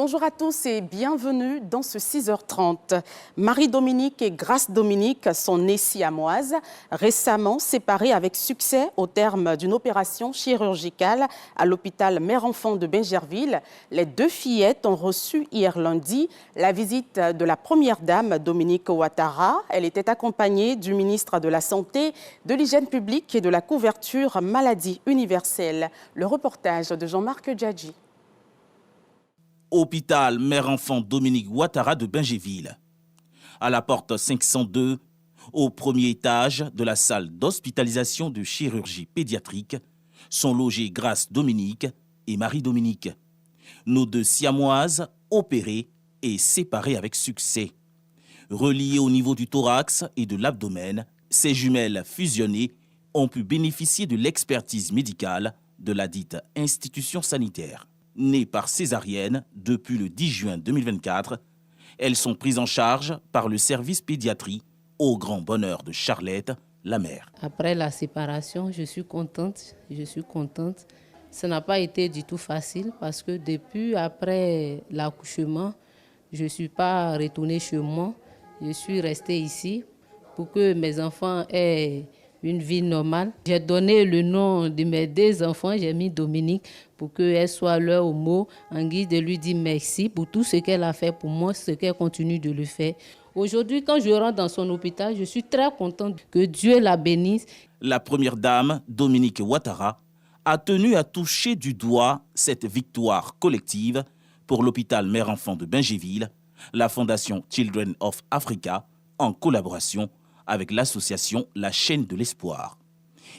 Bonjour à tous et bienvenue dans ce 6h30. Marie-Dominique et Grace-Dominique sont nées siamoises, récemment séparées avec succès au terme d'une opération chirurgicale à l'hôpital Mère-Enfant de Bingerville. Les deux fillettes ont reçu hier lundi la visite de la première dame Dominique Ouattara. Elle était accompagnée du ministre de la Santé, de l'Hygiène publique et de la couverture maladie universelle. Le reportage de Jean-Marc Djadji. Hôpital Mère-Enfant Dominique Ouattara de Bingerville. À la porte 502, au premier étage de la salle d'hospitalisation de chirurgie pédiatrique, sont logées Grace-Dominique et Marie-Dominique. Nos deux siamoises opérées et séparées avec succès. Reliées au niveau du thorax et de l'abdomen, ces jumelles fusionnées ont pu bénéficier de l'expertise médicale de la dite institution sanitaire. Nées par césarienne depuis le 10 juin 2024, elles sont prises en charge par le service pédiatrie au grand bonheur de Charlotte, la mère. Après la séparation, je suis contente. Ça n'a pas été du tout facile parce que depuis après l'accouchement, je ne suis pas retournée chez moi. Je suis restée ici pour que mes enfants aient une vie normale. J'ai donné le nom de mes deux enfants, j'ai mis Dominique pour qu'elle soit leur mot en guise de lui dire merci pour tout ce qu'elle a fait pour moi, ce qu'elle continue de le faire. Aujourd'hui, quand je rentre dans son hôpital, je suis très contente que Dieu la bénisse. La première dame, Dominique Ouattara, a tenu à toucher du doigt cette victoire collective pour l'hôpital Mère-Enfant de Bingerville, la fondation Children of Africa, en collaboration avec l'association La Chaîne de l'Espoir.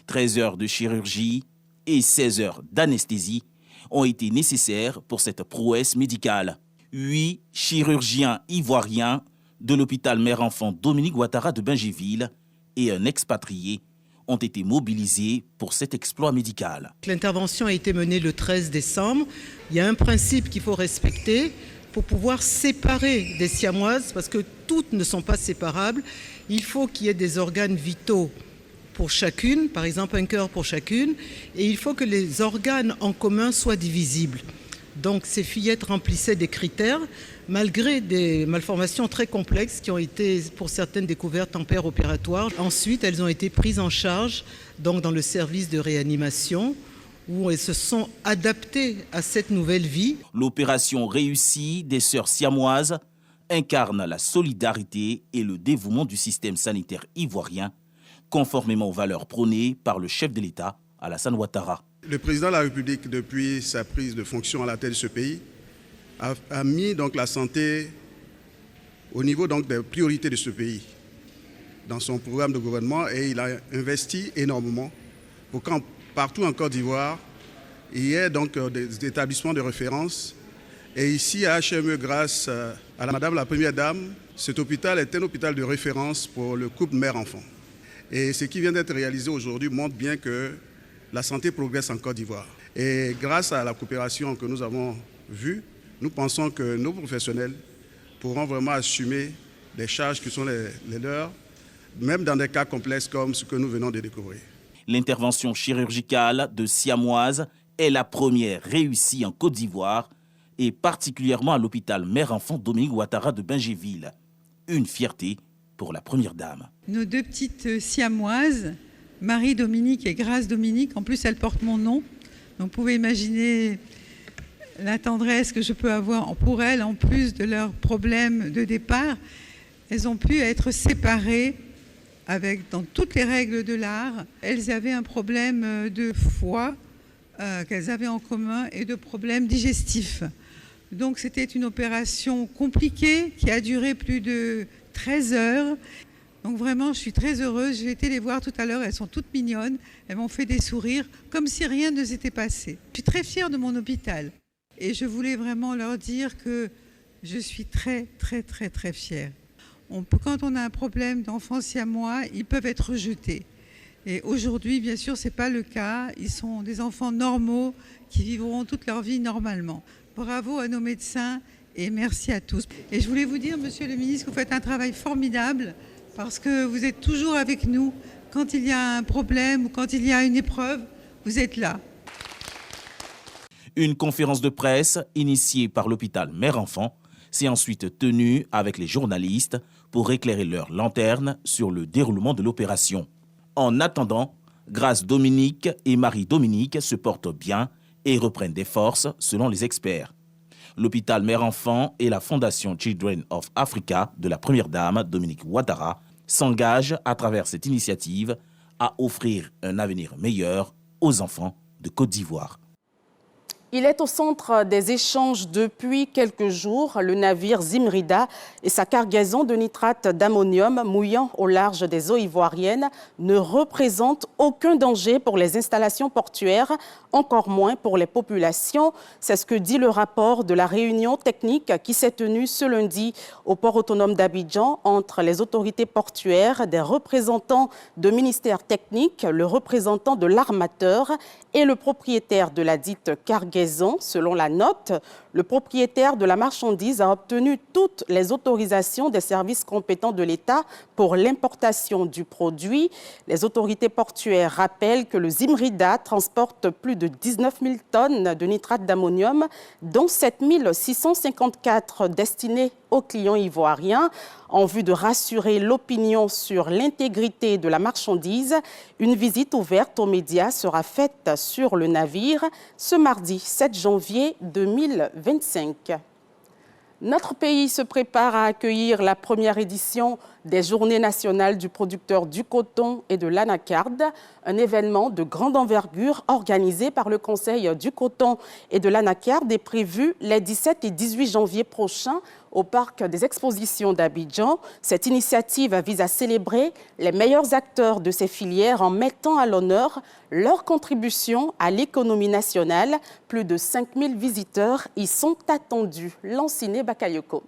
13 heures de chirurgie et 16 heures d'anesthésie ont été nécessaires pour cette prouesse médicale. 8 chirurgiens ivoiriens de l'hôpital Mère-Enfant Dominique Ouattara de Bingerville et un expatrié ont été mobilisés pour cet exploit médical. L'intervention a été menée le 13 décembre. Il y a un principe qu'il faut respecter pour pouvoir séparer des siamoises, parce que toutes ne sont pas séparables. Il faut qu'il y ait des organes vitaux pour chacune, par exemple un cœur pour chacune, et il faut que les organes en commun soient divisibles. Donc ces fillettes remplissaient des critères, malgré des malformations très complexes qui ont été pour certaines découvertes en père opératoire. Ensuite, elles ont été prises en charge donc, dans le service de réanimation, où elles se sont adaptées à cette nouvelle vie. L'opération réussie des sœurs siamoises incarne la solidarité et le dévouement du système sanitaire ivoirien, conformément aux valeurs prônées par le chef de l'État, Alassane Ouattara. Le président de la République, depuis sa prise de fonction à la tête de ce pays, a mis donc la santé au niveau donc des priorités de ce pays dans son programme de gouvernement, et il a investi énormément pour qu'en partout en Côte d'Ivoire, il y ait donc des établissements de référence. Et ici, à HME, grâce à Madame la Première Dame, cet hôpital est un hôpital de référence pour le couple mère-enfant. Et ce qui vient d'être réalisé aujourd'hui montre bien que la santé progresse en Côte d'Ivoire. Et grâce à la coopération que nous avons vue, nous pensons que nos professionnels pourront vraiment assumer les charges qui sont les leurs, même dans des cas complexes comme ce que nous venons de découvrir. L'intervention chirurgicale de siamoises est la première réussie en Côte d'Ivoire et particulièrement à l'hôpital Mère-Enfant Dominique Ouattara de Bingerville. Une fierté pour la première dame. Nos deux petites siamoises, Marie-Dominique et Grace-Dominique, en plus elles portent mon nom. Donc vous pouvez imaginer la tendresse que je peux avoir pour elles, en plus de leurs problèmes de départ. Elles ont pu être séparées dans toutes les règles de l'art. Elles avaient un problème de foie qu'elles avaient en commun et de problèmes digestifs. Donc c'était une opération compliquée qui a duré plus de 13 heures. Donc vraiment, je suis très heureuse. J'ai été les voir tout à l'heure, elles sont toutes mignonnes. Elles m'ont fait des sourires, comme si rien ne s'était passé. Je suis très fière de mon hôpital. Et je voulais vraiment leur dire que je suis très, très, très, très fière. Quand on a un problème d'enfants siamois, ils peuvent être rejetés. Et aujourd'hui, bien sûr, ce n'est pas le cas. Ils sont des enfants normaux qui vivront toute leur vie normalement. Bravo à nos médecins et merci à tous. Et je voulais vous dire, monsieur le ministre, que vous faites un travail formidable parce que vous êtes toujours avec nous. Quand il y a un problème ou quand il y a une épreuve, vous êtes là. Une conférence de presse initiée par l'hôpital Mère-Enfant s'est ensuite tenue avec les journalistes pour éclairer leur lanterne sur le déroulement de l'opération. En attendant, Grace Dominique et Marie Dominique se portent bien et reprennent des forces selon les experts. L'hôpital Mère-Enfant et la Fondation Children of Africa de la première dame Dominique Ouattara s'engagent à travers cette initiative à offrir un avenir meilleur aux enfants de Côte d'Ivoire. Il est au centre des échanges depuis quelques jours. Le navire Zimrida et sa cargaison de nitrate d'ammonium mouillant au large des eaux ivoiriennes ne représentent aucun danger pour les installations portuaires, encore moins pour les populations. C'est ce que dit le rapport de la réunion technique qui s'est tenue ce lundi au port autonome d'Abidjan entre les autorités portuaires, des représentants de ministères techniques, le représentant de l'armateur et le propriétaire de la dite cargaison. Selon la note, le propriétaire de la marchandise a obtenu toutes les autorisations des services compétents de l'État pour l'importation du produit. Les autorités portuaires rappellent que le Zimrida transporte plus de 19 000 tonnes de nitrate d'ammonium, dont 7 654 destinées aux clients ivoiriens. En vue de rassurer l'opinion sur l'intégrité de la marchandise, une visite ouverte aux médias sera faite sur le navire ce mardi 7 janvier 2025. Notre pays se prépare à accueillir la première édition des Journées nationales du producteur du coton et de l'anacarde, un événement de grande envergure organisé par le Conseil du coton et de l'anacarde est prévu les 17 et 18 janvier prochains au Parc des expositions d'Abidjan. Cette initiative vise à célébrer les meilleurs acteurs de ces filières en mettant à l'honneur leur contribution à l'économie nationale. Plus de 5 000 visiteurs y sont attendus. Lanciné Bakayoko.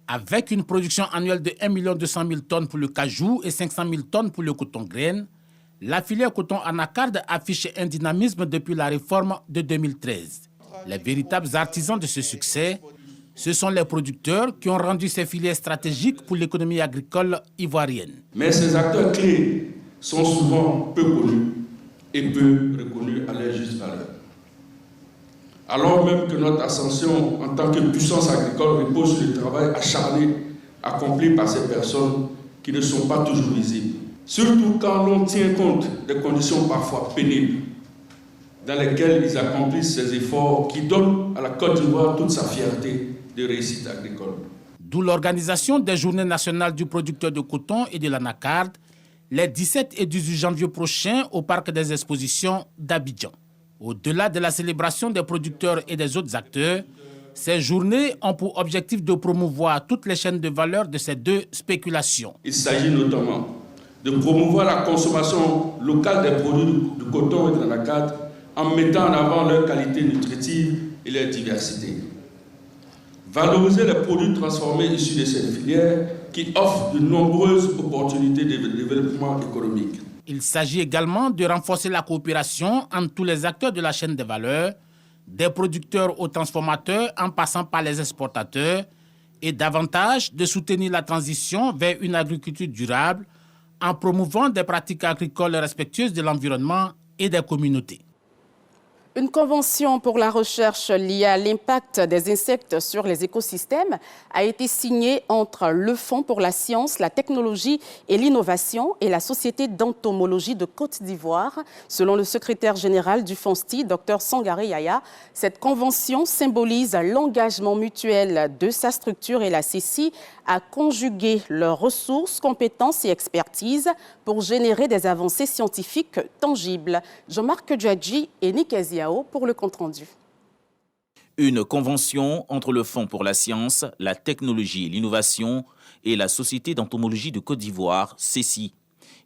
Avec une production annuelle de 1 200 000 tonnes pour le cajou et 500 000 tonnes pour le coton graine, la filière coton anacarde affiche un dynamisme depuis la réforme de 2013. Les véritables artisans de ce succès, ce sont les producteurs qui ont rendu ces filières stratégiques pour l'économie agricole ivoirienne. Mais ces acteurs clés sont souvent peu connus et peu reconnus à leur juste valeur. Alors même que notre ascension en tant que puissance agricole repose sur le travail acharné accompli par ces personnes qui ne sont pas toujours visibles. Surtout quand l'on tient compte des conditions parfois pénibles dans lesquelles ils accomplissent ces efforts qui donnent à la Côte d'Ivoire toute sa fierté de réussite agricole. D'où l'organisation des Journées nationales du producteur de coton et de l'anacarde les 17 et 18 janvier prochains au Parc des expositions d'Abidjan. Au-delà de la célébration des producteurs et des autres acteurs, ces journées ont pour objectif de promouvoir toutes les chaînes de valeur de ces deux spéculations. Il s'agit notamment de promouvoir la consommation locale des produits de coton et de l'anacarde en mettant en avant leur qualité nutritive et leur diversité. Valoriser les produits transformés issus de cette filière qui offrent de nombreuses opportunités de développement économique. Il s'agit également de renforcer la coopération entre tous les acteurs de la chaîne des valeurs, des producteurs aux transformateurs en passant par les exportateurs, et davantage de soutenir la transition vers une agriculture durable en promouvant des pratiques agricoles respectueuses de l'environnement et des communautés. Une convention pour la recherche liée à l'impact des insectes sur les écosystèmes a été signée entre le Fonds pour la science, la technologie et l'innovation et la Société d'entomologie de Côte d'Ivoire. Selon le secrétaire général du FONSTI, Dr Sangaré Yaya, cette convention symbolise l'engagement mutuel de sa structure et la CECI à conjuguer leurs ressources, compétences et expertise pour générer des avancées scientifiques tangibles. Jean-Marc Djadji et Nick Eziao pour le compte-rendu. Une convention entre le Fonds pour la science, la technologie et l'innovation et la Société d'entomologie de Côte d'Ivoire, CECI.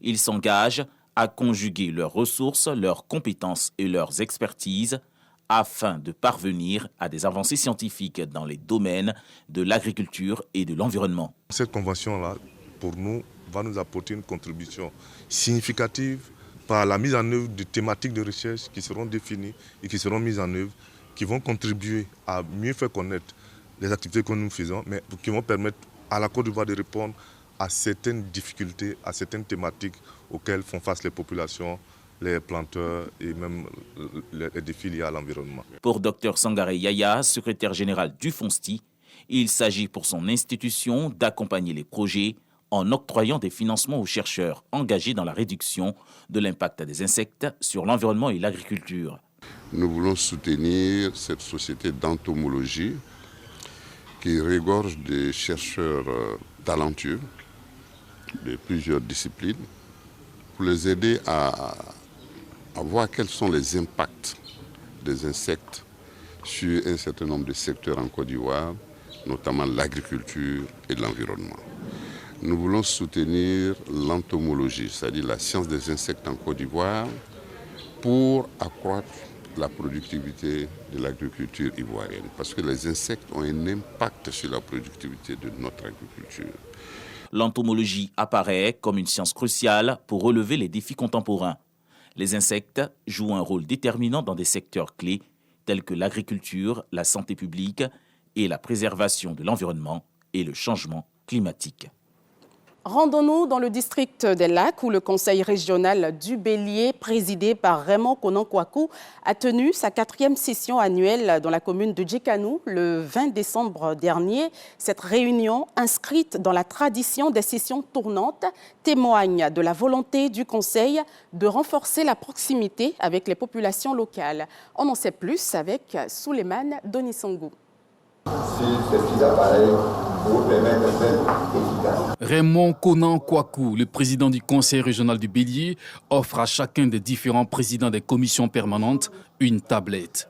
Ils s'engagent à conjuguer leurs ressources, leurs compétences et leurs expertises afin de parvenir à des avancées scientifiques dans les domaines de l'agriculture et de l'environnement. Cette convention-là, pour nous, va nous apporter une contribution significative par la mise en œuvre de thématiques de recherche qui seront définies et qui seront mises en œuvre, qui vont contribuer à mieux faire connaître les activités que nous faisons, mais qui vont permettre à la Côte d'Ivoire de répondre à certaines difficultés, à certaines thématiques auxquelles font face les populations les planteurs et même les défis liés à l'environnement. Pour Dr Sangaré Yaya, secrétaire général du FONSTI, il s'agit pour son institution d'accompagner les projets en octroyant des financements aux chercheurs engagés dans la réduction de l'impact des insectes sur l'environnement et l'agriculture. Nous voulons soutenir cette société d'entomologie qui regorge des chercheurs talentueux de plusieurs disciplines pour les aider à voir quels sont les impacts des insectes sur un certain nombre de secteurs en Côte d'Ivoire, notamment l'agriculture et l'environnement. Nous voulons soutenir l'entomologie, c'est-à-dire la science des insectes en Côte d'Ivoire, pour accroître la productivité de l'agriculture ivoirienne, parce que les insectes ont un impact sur la productivité de notre agriculture. L'entomologie apparaît comme une science cruciale pour relever les défis contemporains. Les insectes jouent un rôle déterminant dans des secteurs clés tels que l'agriculture, la santé publique et la préservation de l'environnement et le changement climatique. Rendons-nous dans le district des Lacs où le conseil régional du Bélier, présidé par Raymond Konan-Kouakou, a tenu sa 4e session annuelle dans la commune de Djekanou le 20 décembre dernier. Cette réunion, inscrite dans la tradition des sessions tournantes, témoigne de la volonté du conseil de renforcer la proximité avec les populations locales. On en sait plus avec Souleymane Donisongou. Raymond Konan-Kouakou, le président du conseil régional du Bélier, offre à chacun des différents présidents des commissions permanentes une tablette.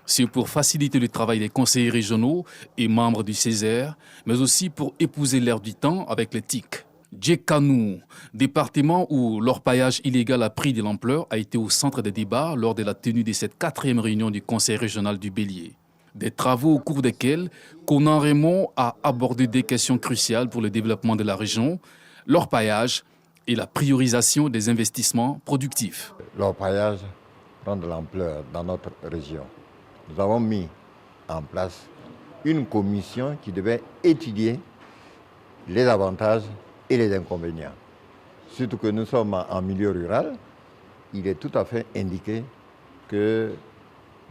C'est pour faciliter le travail des conseillers régionaux et membres du Césaire, mais aussi pour épouser l'air du temps avec les TIC. Djekanou, département où l'orpaillage illégal a pris de l'ampleur, a été au centre des débats lors de la tenue de cette 4e réunion du conseil régional du Bélier. Des travaux au cours desquels Konan Raymond a abordé des questions cruciales pour le développement de la région, l'orpaillage et la priorisation des investissements productifs. L'orpaillage prend de l'ampleur dans notre région. Nous avons mis en place une commission qui devait étudier les avantages et les inconvénients. Surtout que nous sommes en milieu rural, il est tout à fait indiqué que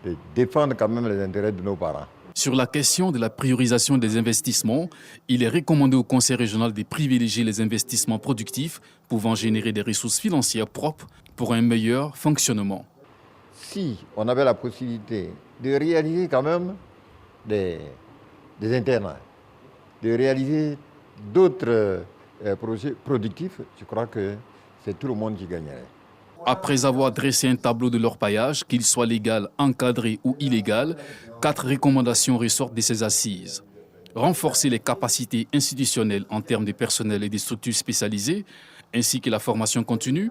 de défendre quand même les intérêts de nos parents. Sur la question de la priorisation des investissements, il est recommandé au conseil régional de privilégier les investissements productifs pouvant générer des ressources financières propres pour un meilleur fonctionnement. Si on avait la possibilité de réaliser quand même des internats, de réaliser d'autres projets productifs, je crois que c'est tout le monde qui gagnerait. Après avoir dressé un tableau de l'orpaillage, qu'il soit légal, encadré ou illégal, 4 recommandations ressortent de ces assises. Renforcer les capacités institutionnelles en termes de personnel et de structures spécialisées, ainsi que la formation continue,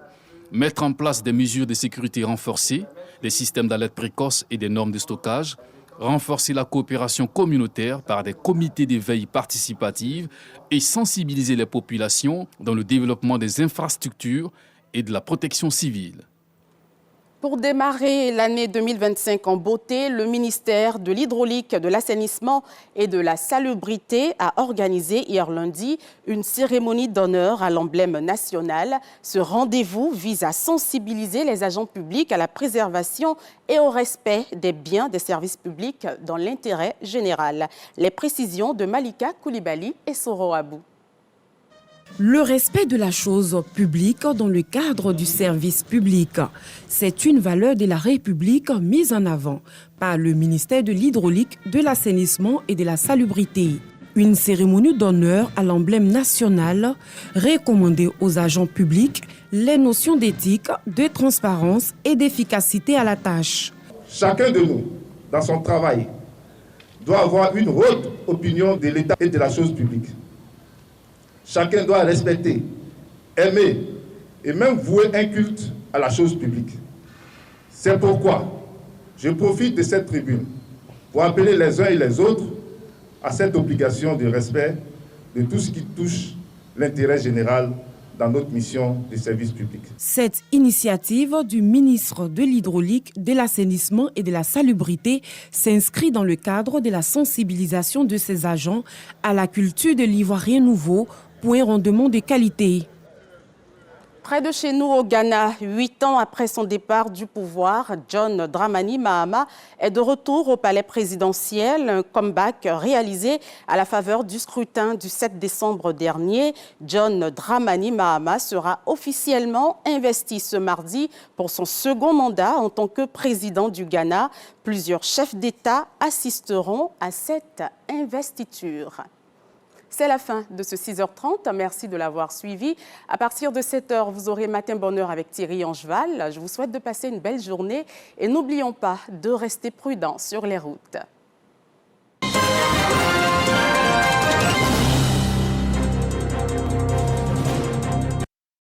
mettre en place des mesures de sécurité renforcées, des systèmes d'alerte précoce et des normes de stockage, renforcer la coopération communautaire par des comités de veille participative et sensibiliser les populations dans le développement des infrastructures et de la protection civile. Pour démarrer l'année 2025 en beauté, le ministère de l'Hydraulique, de l'Assainissement et de la Salubrité a organisé hier lundi une cérémonie d'honneur à l'emblème national. Ce rendez-vous vise à sensibiliser les agents publics à la préservation et au respect des biens des services publics dans l'intérêt général. Les précisions de Malika Koulibaly et Soro Abou. Le respect de la chose publique dans le cadre du service public, c'est une valeur de la République mise en avant par le ministère de l'Hydraulique, de l'Assainissement et de la Salubrité. Une cérémonie d'honneur à l'emblème national recommandée aux agents publics les notions d'éthique, de transparence et d'efficacité à la tâche. Chacun de nous, dans son travail, doit avoir une haute opinion de l'État et de la chose publique. Chacun doit respecter, aimer et même vouer un culte à la chose publique. C'est pourquoi je profite de cette tribune pour appeler les uns et les autres à cette obligation de respect de tout ce qui touche l'intérêt général dans notre mission de service public. Cette initiative du ministre de l'Hydraulique, de l'Assainissement et de la Salubrité s'inscrit dans le cadre de la sensibilisation de ses agents à la culture de l'ivoirien nouveau pour un rendement de qualité. Près de chez nous au Ghana, 8 ans après son départ du pouvoir, John Dramani Mahama est de retour au palais présidentiel, un comeback réalisé à la faveur du scrutin du 7 décembre dernier. John Dramani Mahama sera officiellement investi ce mardi pour son second mandat en tant que président du Ghana. Plusieurs chefs d'État assisteront à cette investiture. C'est la fin de ce 6h30. Merci de l'avoir suivi. À partir de 7h, vous aurez Matin Bonheur avec Thierry Angeval. Je vous souhaite de passer une belle journée et n'oublions pas de rester prudents sur les routes.